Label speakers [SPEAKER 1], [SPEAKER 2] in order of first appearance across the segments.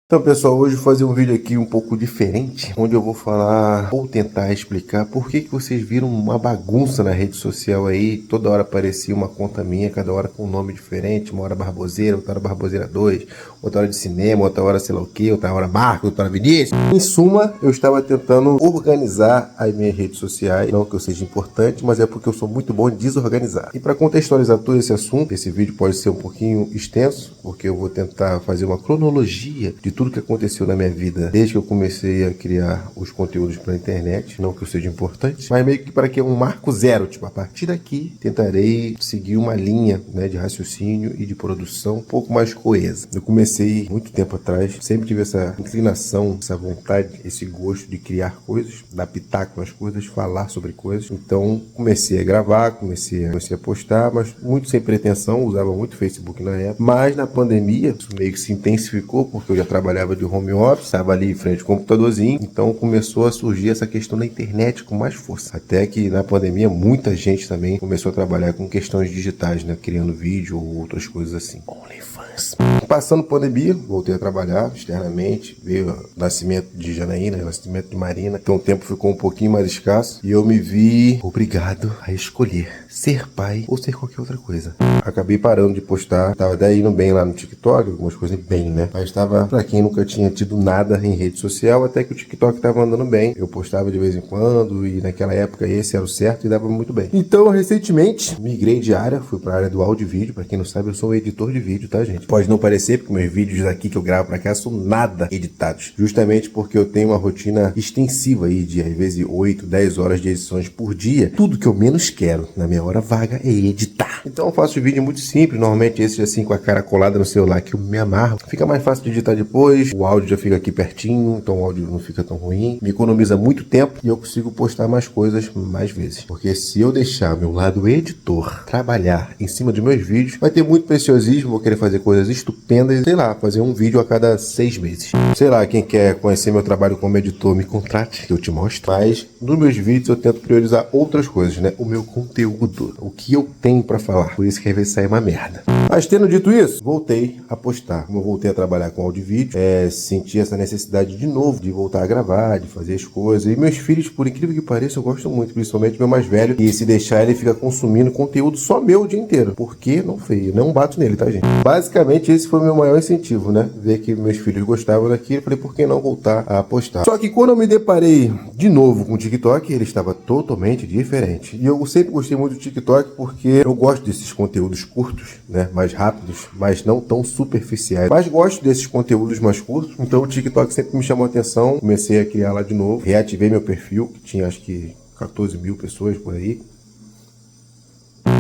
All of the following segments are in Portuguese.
[SPEAKER 1] Então, pessoal, hoje eu vou fazer um vídeo aqui um pouco diferente, onde eu vou falar ou tentar explicar por que vocês viram uma bagunça na rede social aí. Toda hora aparecia uma conta minha, cada hora com um nome diferente, uma hora Barboseira, outra hora Barboseira 2, outra hora de cinema, outra hora sei lá o que, outra hora Marcos, outra hora Vinícius. Em suma, eu estava tentando organizar as minhas redes sociais, não que eu seja importante, mas é porque eu sou muito bom em desorganizar. E para contextualizar todo esse assunto, esse vídeo pode ser um pouquinho extenso, porque eu vou tentar fazer uma cronologia de tudo que aconteceu na minha vida desde que eu comecei a criar os conteúdos para a internet, não que eu seja importante, mas meio que para que é um marco zero, tipo, a partir daqui tentarei seguir uma linha, né, de raciocínio e de produção um pouco mais coesa. Eu comecei muito tempo atrás, sempre tive essa inclinação, essa vontade, esse gosto de criar coisas, dar pitaco nas coisas, falar sobre coisas. Então comecei a gravar, comecei a postar, mas muito sem pretensão, usava muito Facebook na época, mas na pandemia isso meio que se intensificou porque eu já trabalhava de home office, estava ali em frente ao computadorzinho, então começou a surgir essa questão da internet com mais força. Até que na pandemia muita gente também começou a trabalhar com questões digitais, né? Criando vídeo ou outras coisas assim. OnlyFans. Passando pandemia, voltei a trabalhar externamente, veio o nascimento de Janaína, o nascimento de Marina, então o tempo ficou um pouquinho mais escasso e eu me vi obrigado a escolher ser pai ou ser qualquer outra coisa. Acabei parando de postar, tava até indo bem lá no TikTok, algumas coisas bem, né? Mas tava, pra quem nunca tinha tido nada em rede social, até que o TikTok tava andando bem. Eu postava de vez em quando e naquela época esse era o certo e dava muito bem. Então, recentemente, migrei de área, fui pra área do áudio e vídeo. Pra quem não sabe, eu sou um editor de vídeo, tá, gente? Pode não parecer, porque meus vídeos aqui que eu gravo pra cá são nada editados. Justamente porque eu tenho uma rotina extensiva aí de, às vezes, 8, 10 horas de edições por dia. Tudo que eu menos quero na minha hora vaga é editar. Então eu faço vídeo muito simples, normalmente esse assim com a cara colada no celular que eu me amarro. Fica mais fácil de editar depois, o áudio já fica aqui pertinho, então o áudio não fica tão ruim. Me economiza muito tempo e eu consigo postar mais coisas mais vezes. Porque se eu deixar meu lado editor trabalhar em cima dos meus vídeos, vai ter muito preciosismo, vou querer fazer coisas estupendas, sei lá, fazer um vídeo a cada 6 meses. Sei lá, quem quer conhecer meu trabalho como editor, me contrate, que eu te mostro. Mas nos meus vídeos eu tento priorizar outras coisas, né? O meu conteúdo, o que eu tenho pra falar. Por isso que às vezes sai uma merda. Mas tendo dito isso, voltei a postar. Como eu voltei a trabalhar com áudio e vídeo, senti essa necessidade de novo, de voltar a gravar, de fazer as coisas. E meus filhos, por incrível que pareça, eu gosto muito, principalmente meu mais velho. E se deixar, ele fica consumindo conteúdo só meu o dia inteiro. Porque não feio, não bato nele, tá, gente? Basicamente, esse foi o meu maior incentivo, né? Ver que meus filhos gostavam daquilo, eu falei, por que não voltar a postar? Só que quando eu me deparei de novo com o TikTok, ele estava totalmente diferente. E eu sempre gostei muito do TikTok porque eu gosto desses conteúdos curtos, né? Mais rápidos, mas não tão superficiais. Mas gosto desses conteúdos mais curtos, então o TikTok sempre me chamou a atenção. Comecei a criar lá de novo, reativei meu perfil, que tinha acho que 14 mil pessoas por aí.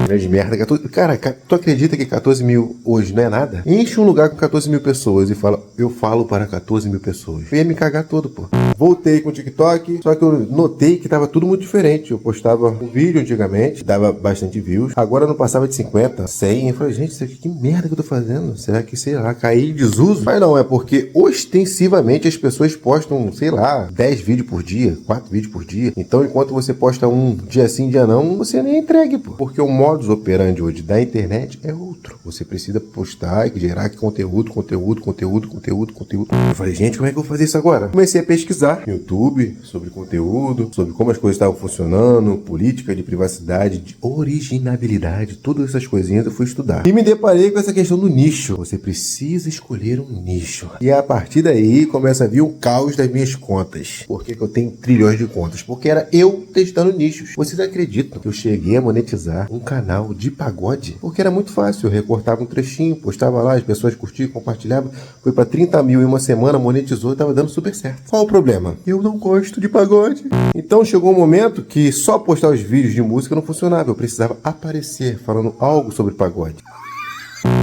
[SPEAKER 1] Grande merda. Cara, tu acredita que 14 mil hoje não é nada? Enche um lugar com 14 mil pessoas e fala, eu falo para 14 mil pessoas. Eu ia me cagar todo, pô. Voltei com o TikTok, só que eu notei que tava tudo muito diferente. Eu postava um vídeo antigamente, dava bastante views. Agora não passava de 50, 100. Eu falei, gente, isso aqui, que merda que eu tô fazendo? Será que, sei lá, caí em desuso? Mas não, é porque ostensivamente as pessoas postam, sei lá, 10 vídeos por dia, 4 vídeos por dia. Então, enquanto você posta um dia sim, dia não, você nem entregue, pô. Porque o modus operandi hoje da internet é outro. Você precisa postar e gerar conteúdo. Eu falei, gente, como é que eu vou fazer isso agora? Comecei a pesquisar no YouTube sobre conteúdo, sobre como as coisas estavam funcionando, política de privacidade, de originalidade, todas essas coisinhas eu fui estudar. E me deparei com essa questão do nicho. Você precisa escolher um nicho. E a partir daí começa a vir o caos das minhas contas. Por que eu tenho trilhões de contas? Porque era eu testando nichos. Vocês acreditam que eu cheguei a monetizar um canal de pagode? Porque era muito fácil. Eu recortava um trechinho, postava lá, as pessoas curtiam, compartilhavam. Foi para 30 mil em uma semana, monetizou e tava dando super certo. Qual o problema? Eu não gosto de pagode. Então chegou um momento que só postar os vídeos de música não funcionava. Eu precisava aparecer falando algo sobre pagode.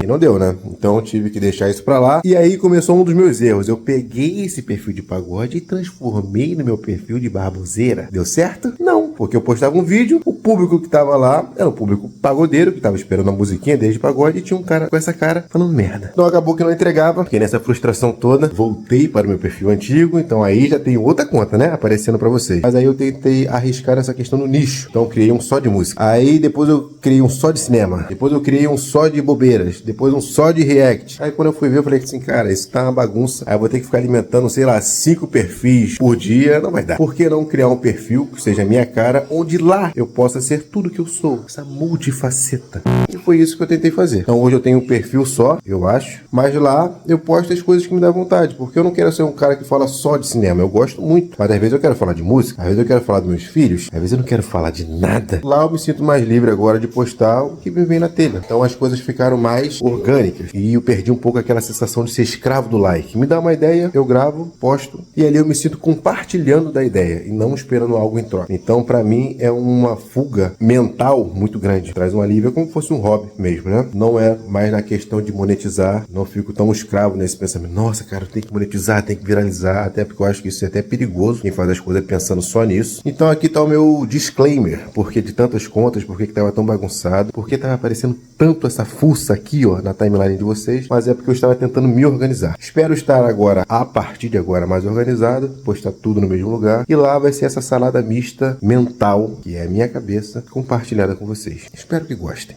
[SPEAKER 1] E não deu, né? Então eu tive que deixar isso pra lá. E aí começou um dos meus erros. Eu peguei esse perfil de pagode e transformei no meu perfil de barboseira. Deu certo? Não. Porque eu postava um vídeo, o público que tava lá era um público pagodeiro, que tava esperando a musiquinha desde pagode, e tinha um cara com essa cara falando merda. Então acabou que não entregava, fiquei nessa frustração toda, voltei para o meu perfil antigo, então aí já tem outra conta, né, aparecendo pra vocês. Mas aí eu tentei arriscar essa questão no nicho, então eu criei um só de música. Aí depois eu criei um só de cinema, depois eu criei um só de bobeiras, depois um só de react. Aí quando eu fui ver, eu falei assim, cara, isso tá uma bagunça, aí eu vou ter que ficar alimentando, sei lá, 5 perfis por dia, não vai dar. Por que não criar um perfil que seja a minha cara, onde lá eu possa ser tudo que eu sou, essa multifaceta? E foi isso que eu tentei fazer. Então hoje eu tenho um perfil só, eu acho, mas lá eu posto as coisas que me dá vontade, porque eu não quero ser um cara que fala só de cinema, eu gosto muito, mas às vezes eu quero falar de música, às vezes eu quero falar dos meus filhos, às vezes eu não quero falar de nada. Lá eu me sinto mais livre agora de postar o que me vem na telha. Então as coisas ficaram mais orgânicas e eu perdi um pouco aquela sensação de ser escravo do like. Me dá uma ideia, eu gravo, posto e ali eu me sinto compartilhando da ideia e não esperando algo em troca. Então pra mim é uma fuga mental muito grande, traz um alívio, como se fosse um hobby mesmo, né? Não é mais na questão de monetizar, não fico tão escravo nesse pensamento, nossa cara, eu tenho que monetizar, tenho que viralizar, até porque eu acho que isso é até perigoso, quem faz as coisas pensando só nisso. Então aqui tá o meu disclaimer, porque de tantas contas, porque que tava tão bagunçado, porque tava aparecendo tanto essa fuça aqui, ó, na timeline de vocês, mas é porque eu estava tentando me organizar. Espero estar agora, a partir de agora, mais organizado, postar tudo no mesmo lugar, e lá vai ser essa salada mista mental, que é a minha cabeça, compartilhada com vocês. Espero que gostem.